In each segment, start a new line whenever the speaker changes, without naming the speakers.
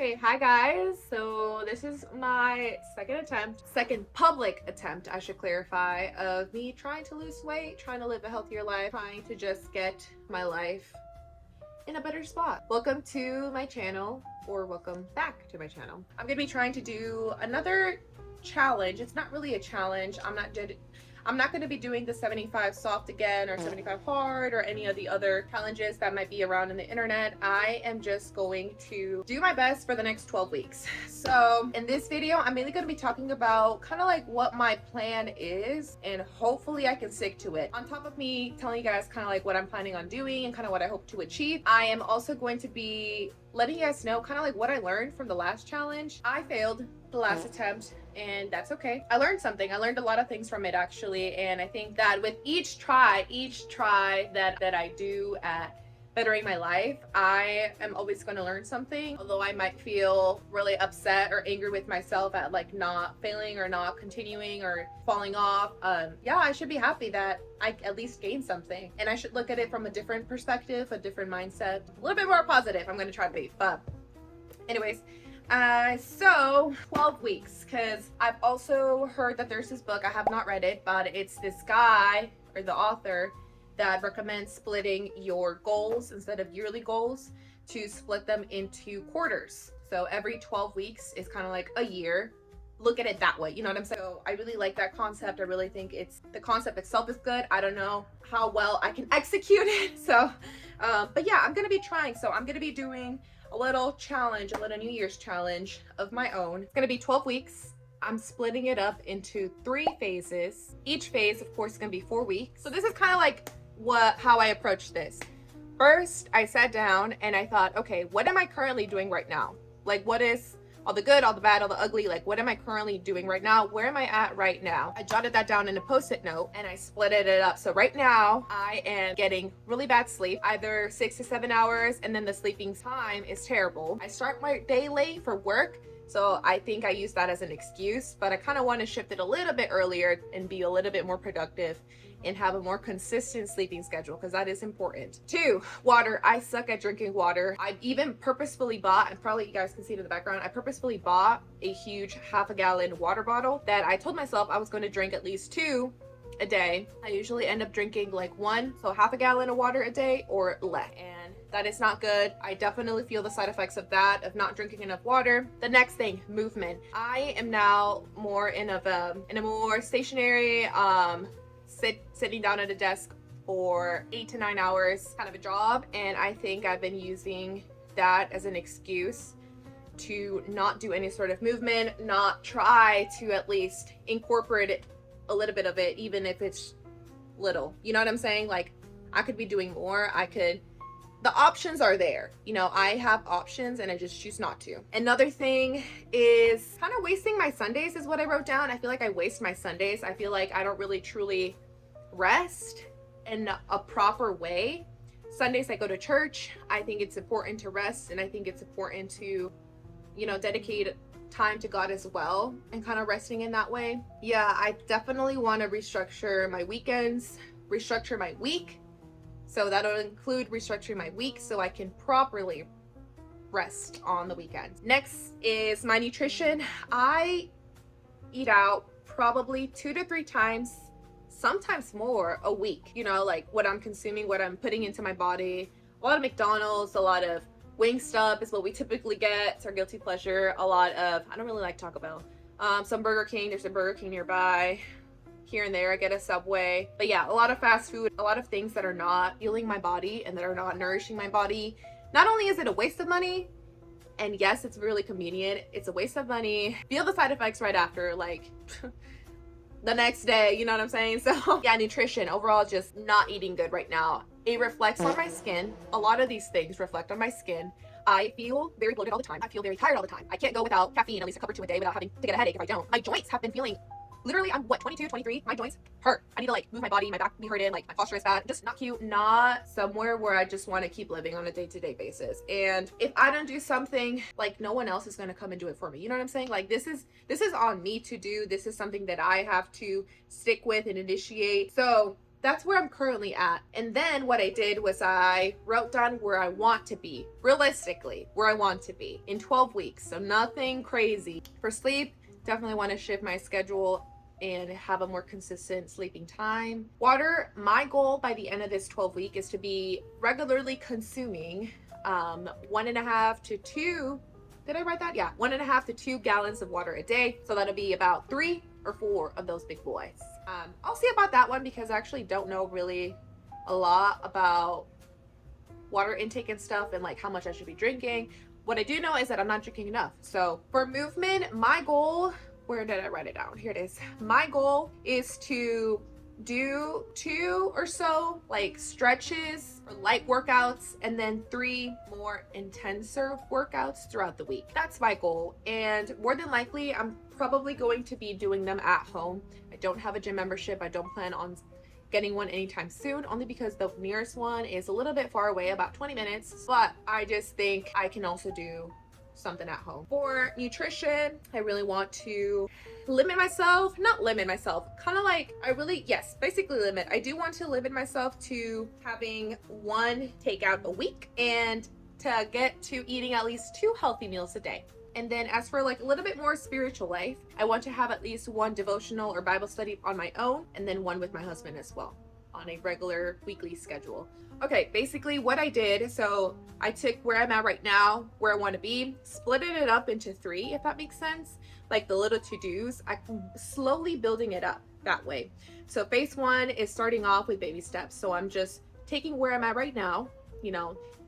Okay, hi guys. So this is my second public attempt, I should clarify, of me trying to lose weight, trying to live a healthier life, trying to just get my life in a better spot. Welcome to my channel, or welcome back to my channel. I'm gonna be trying to do another challenge. It's not really a challenge. I'm not going to be doing the 75 soft again or 75 hard or any of the other challenges that might be around in the internet. I am just going to do my best for the next 12 weeks. So in this video, I'm mainly going to be talking about kind of like what my plan is, and hopefully I can stick to it. On top of me telling you guys kind of like what I'm planning on doing and kind of what I hope to achieve, I am also going to be letting you guys know kind of like what I learned from the last challenge. I failed the last attempt, and that's okay. I learned something. I learned a lot of things from it actually, and I think that with each try that I do at bettering my life, I am always going to learn something. Although I might feel really upset or angry with myself at like not failing or not continuing or falling off, yeah, I should be happy that I at least gained something, and I should look at it from a different perspective, a different mindset, a little bit more positive. I'm going to try to be, but anyways, so 12 weeks, because I've also heard that there's this book, I have not read it, but it's this guy or the author that recommends splitting your goals instead of yearly goals, to split them into quarters. So every 12 weeks is kind of like a year. Look at it that way, you know what I'm saying? So I really like that concept. I really think the concept itself is good. I don't know how well I can execute it. So, but yeah, I'm going to be trying. So I'm going to be doing a little challenge, a little New Year's challenge of my own. It's going to be 12 weeks. I'm splitting it up into 3 phases. Each phase, of course, is going to be 4 weeks. So this is kind of like how I approach this. First, I sat down and I thought, okay, what am I currently doing right now? Like, what is all the good, all the bad, all the ugly? Like, what am I currently doing right now? Where am I at right now? I jotted that down in a post-it note and I split it up. So right now I am getting really bad sleep, either 6 to 7 hours, and then the sleeping time is terrible. I start my day late for work, so I think I use that as an excuse, but I kind of want to shift it a little bit earlier and be a little bit more productive and have a more consistent sleeping schedule, because that is important. 2, water. I suck at drinking water. I've even purposefully bought, and probably you guys can see it in the background, I purposefully bought a huge half-a-gallon water bottle that I told myself I was going to drink at least 2 a day. I usually end up drinking like 1, so half a gallon of water a day or less, and that is not good. I definitely feel the side effects of that, of not drinking enough water. The next thing, movement. I am now more in a more stationary, sitting down at a desk for 8 to 9 hours kind of a job, and I think I've been using that as an excuse to not do any sort of movement, not try to at least incorporate it, a little bit of it, even if it's little. You know what I'm saying? Like, I could be doing more. The options are there. You know, I have options and I just choose not to. Another thing is kind of wasting my Sundays is what I wrote down. I feel like I waste my Sundays. I feel like I don't really truly rest in a proper way. Sundays I go to church. I think it's important to rest, and I think it's important to, you know, dedicate time to God as well, and kind of resting in that way. Yeah, I definitely want to restructure my weekends, restructure my week. So that'll include restructuring my week so I can properly rest on the weekends. Next is my nutrition. I eat out probably 2 to 3 times, sometimes more, a week. You know, like what I'm consuming, what I'm putting into my body. A lot of McDonald's, a lot of Wingstop is what we typically get. It's our guilty pleasure. A lot of, I don't really like Taco Bell. Some Burger King. There's a Burger King nearby. Here and there I get a Subway. But yeah, a lot of fast food, a lot of things that are not fueling my body and that are not nourishing my body. Not only is it a waste of money, and yes, it's really convenient, it's a waste of money. Feel the side effects right after, like the next day, you know what I'm saying? So yeah, nutrition, overall just not eating good right now. It reflects on my skin. A lot of these things reflect on my skin. I feel very bloated all the time. I feel very tired all the time. I can't go without caffeine at least a cup or 2 a day without having to get a headache if I don't. My joints have been feeling, literally, I'm what, 22, 23? My joints hurt. I need to like move my body, my back be hurting, like my posture is bad. Just not cute, not somewhere where I just want to keep living on a day-to-day basis. And if I don't do something, like no one else is going to come and do it for me. You know what I'm saying? Like this is on me to do. This is something that I have to stick with and initiate. So that's where I'm currently at. And then what I did was I wrote down where I want to be, realistically, where I want to be in 12 weeks. So nothing crazy. For sleep, definitely want to shift my schedule and have a more consistent sleeping time. Water, my goal by the end of this 12 week is to be regularly consuming 1.5 to 2. Did I write that? Yeah, 1.5 to 2 gallons of water a day. So that'll be about 3 or 4 of those big boys. I'll see about that one because I actually don't know really a lot about water intake and stuff and like how much I should be drinking. What I do know is that I'm not drinking enough. So for movement, my goal, where did I write it down? Here it is. My goal is to do 2 or so like stretches or light workouts and then 3 more intenser workouts throughout the week. That's my goal. And more than likely, I'm probably going to be doing them at home. I don't have a gym membership. I don't plan on getting one anytime soon, only because the nearest one is a little bit far away, about 20 minutes, but I just think I can also do something at home. For nutrition, I really want to not limit myself, kind of like basically limit. I do want to limit myself to having 1 takeout a week and to get to eating at least 2 healthy meals a day. And then as for like a little bit more spiritual life, I want to have at least 1 devotional or Bible study on my own and then 1 with my husband as well on a regular weekly schedule. Okay, basically what I did, so I took where I'm at right now, where I want to be, split it up into 3, if that makes sense. Like the little to-dos, I'm slowly building it up that way. So phase 1 is starting off with baby steps. So I'm just taking where I'm at right now,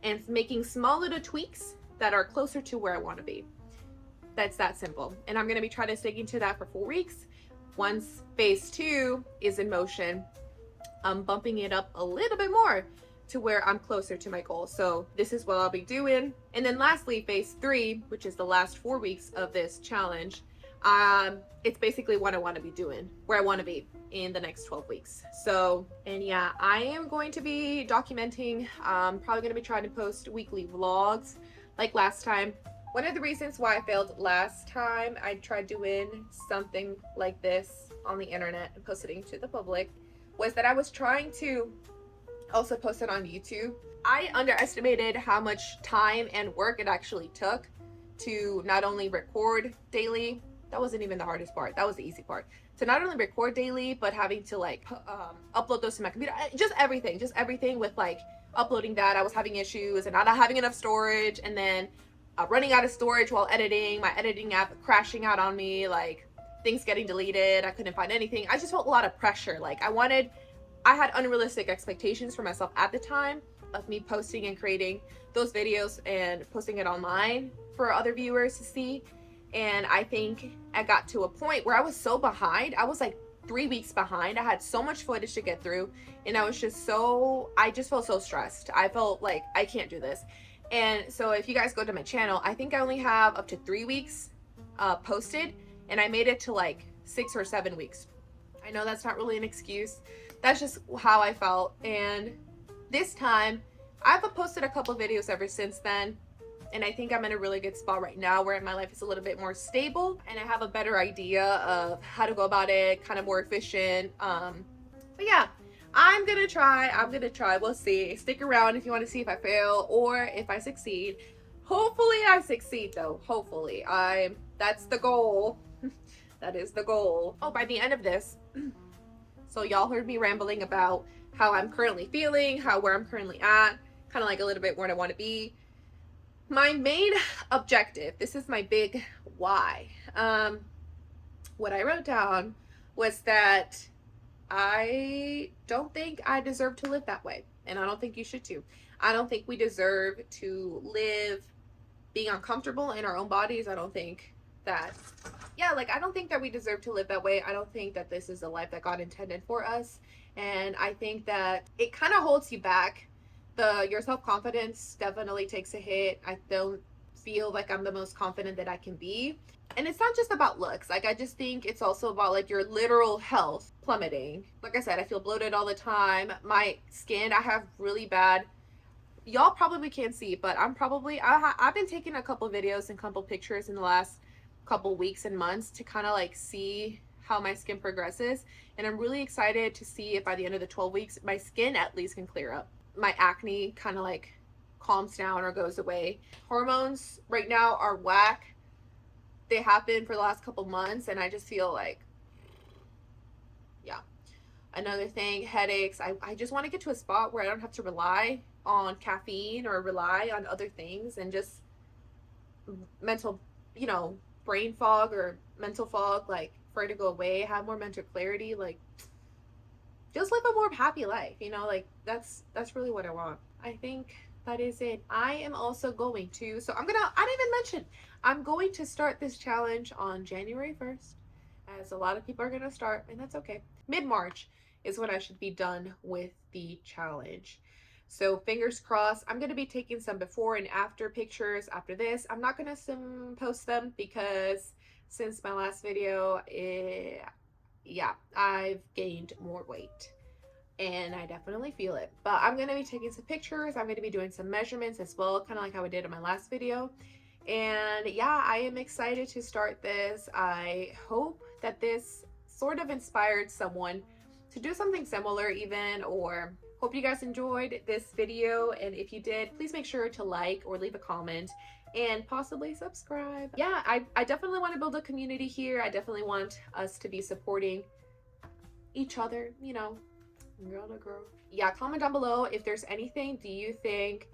and making small little tweaks that are closer to where I want to be. That's that simple. And I'm going to be trying to stick into that for 4 weeks. Once phase 2 is in motion, I'm bumping it up a little bit more to where I'm closer to my goal. So this is what I'll be doing. And then lastly, phase 3, which is the last 4 weeks of this challenge, it's basically what I want to be doing, where I want to be in the next 12 weeks. So, and yeah, I am going to be documenting, probably going to be trying to post weekly vlogs like last time. One of the reasons why I failed last time I tried doing something like this on the internet and posting to the public was that I was trying to also post it on YouTube. I underestimated how much time and work it actually took to not only record daily. That wasn't even the hardest part. That was the easy part. To not only record daily, but having to like upload those to my computer. Just everything with like uploading that. I was having issues and not having enough storage, and then running out of storage while editing, my editing app crashing out on me, like things getting deleted. I couldn't find anything. I just felt a lot of pressure. Like I had unrealistic expectations for myself at the time of me posting and creating those videos and posting it online for other viewers to see. And I think I got to a point where I was so behind. I was like 3 weeks behind. I had so much footage to get through, and I just felt so stressed. I felt like I can't do this. And so if you guys go to my channel, I think I only have up to 3 weeks posted, and I made it to like 6 or 7 weeks. I know that's not really an excuse. That's just how I felt. And this time, I've posted a couple videos ever since then, and I think I'm in a really good spot right now where my life is a little bit more stable and I have a better idea of how to go about it, kind of more efficient. But yeah, I'm gonna try. We'll see. Stick around if you want to see if I fail or if I succeed. Hopefully I succeed though. Hopefully. That's the goal. That is the goal. Oh, by the end of this, so y'all heard me rambling about how I'm currently feeling, where I'm currently at, kind of like a little bit where I want to be. My main objective, this is my big why. What I wrote down was that I don't think I deserve to live that way. And I don't think you should too. I don't think we deserve to live being uncomfortable in our own bodies. I don't think that, I don't think that we deserve to live that way. I don't think that this is the life that God intended for us. And I think that it kind of holds you back. Your self-confidence definitely takes a hit. I don't feel like I'm the most confident that I can be. And it's not just about looks. Like, I just think it's also about like your literal health plummeting. Like I said, I feel bloated all the time. My skin, I have really bad, y'all probably can't see, but I've been taking a couple videos and couple pictures in the last couple weeks and months to kind of like see how my skin progresses. And I'm really excited to see if by the end of the 12 weeks, my skin at least can clear up. My acne kind of like calms down or goes away. Hormones right now are whack. They have been for the last couple months, and I just feel like, yeah. Another thing, headaches. I just want to get to a spot where I don't have to rely on caffeine or rely on other things, and just mental, brain fog or mental fog, like for it to go away, have more mental clarity, like just live a more happy life, like that's really what I want. I think that is it. I am also going to, I didn't even mention, I'm going to start this challenge on January 1st, as a lot of people are going to start, and that's okay. Mid-March is when I should be done with the challenge. So fingers crossed. I'm going to be taking some before and after pictures after this. I'm not going to post them because since my last video, yeah, I've gained more weight and I definitely feel it. But I'm going to be taking some pictures. I'm going to be doing some measurements as well, kind of like how I did in my last video. And yeah, I am excited to start this. I hope that this sort of inspired someone to do something similar even, or hope you guys enjoyed this video. And if you did, please make sure to like or leave a comment and possibly subscribe. Yeah, I definitely want to build a community here. I definitely want us to be supporting each other, girl to girl. Yeah, comment down below if there's anything do you think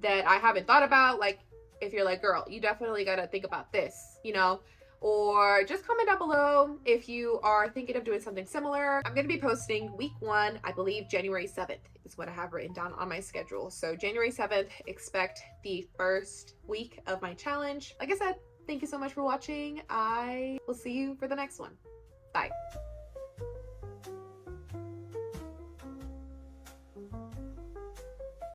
that I haven't thought about, like if you're like, girl, you definitely gotta think about this, or just comment down below if you are thinking of doing something similar. I'm going to be posting week 1, I believe January 7th is what I have written down on my schedule. So January 7th, expect the first week of my challenge. Like I said, thank you so much for watching. I will see you for the next one. Bye.